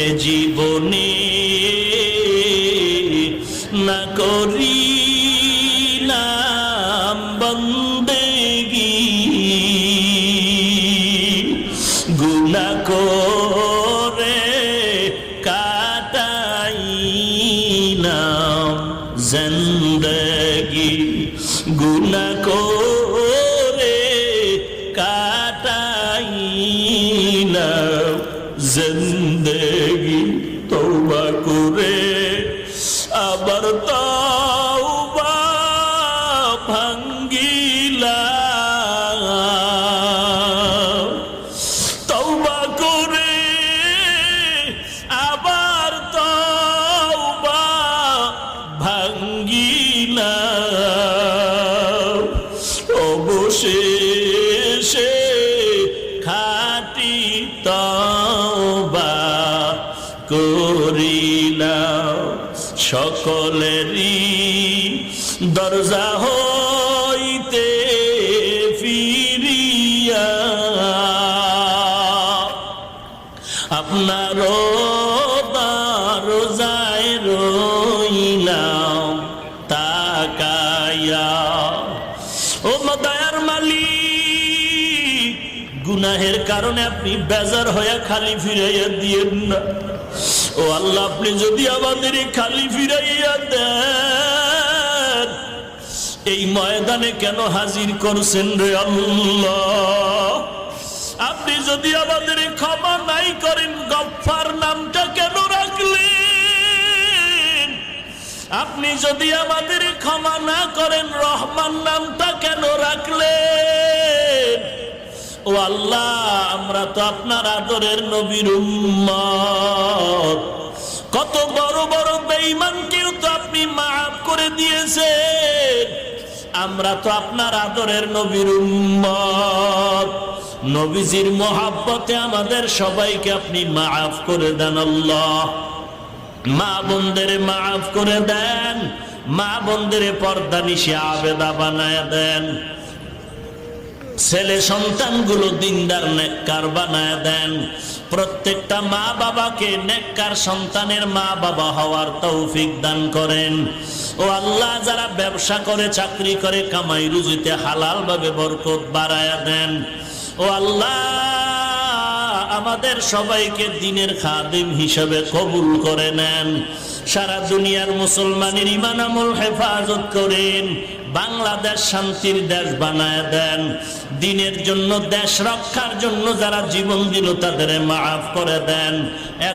এ জীবনে না করিলাম বন্দেগি, গুনাহ করে কাটাইলাম জিন্দেগি, গুনাহ করে কাটাইলাম জিন্দেগি। তওবা করে আবার তওবা ভাঙ্গিলাম, তওবা করে আবার তওবা ভাঙ্গিলাম, অবশেষে খাঁটি তওবা করিলাম। সকলেরই দরজা হইতে ফিরিয়া আপনার দরজায় রইলাম তাকায়া। ও দয়ার মালিক, গুনাহের কারণে আপনি বেজার হয়ে খালি ফিরাইয়া দিয়েন না। ও আল্লাহ, আপনি যদি আমাদের খালি ফিরাইয়া দেন, এই ময়দানে কেন হাজির করছেন রে আল্লাহ? আপনি যদি আমাদের ক্ষমা নাই করেন, গফফার নামটা কেন রাখলেন? আপনি যদি আমাদের ক্ষমা না করেন, রহমান নামটা কেন রাখলেন? ও আল্লাহ, আমরা তো আপনার আদরের নবীর উম্মত। কত বড় বড় বেঈমানকেও তো আপনি মাফ করে দিয়েছেন। আমরা তো আপনার আদরের নবীর উম্মত। নবীজির মহাব্বতে আমাদের সবাইকে আপনি মাফ করে দেন আল্লাহ। মা বোনদের মাফ করে দেন, মা বোনদের পর্দা নিশি আবেদা বানায় দেন, ছেলে সন্তানগুলো দিনদার নেককার বানায় দেন। প্রত্যেকটা মা বাবাকে নেককার সন্তানের মা বাবা হওয়ার তৌফিক দান করেন। ও আল্লাহ, যারা ব্যবসা করে, চাকরি করে, কামাই রুজিতে হালাল ভাবে বরকত বাড়ায়া দেন। ও আল্লাহ, আমাদের সবাইকে দ্বীনের খাদিম হিসেবে কবুল করে নেন। সারা দুনিয়ার মুসলমানের ঈমান আমল হেফাজত করেন। বাংলাদেশ শান্তির দেশ বানায় দেন। দ্বীনের জন্য, দেশ রক্ষার জন্য যারা জীবন দিল তাদের মাফ করে দেন।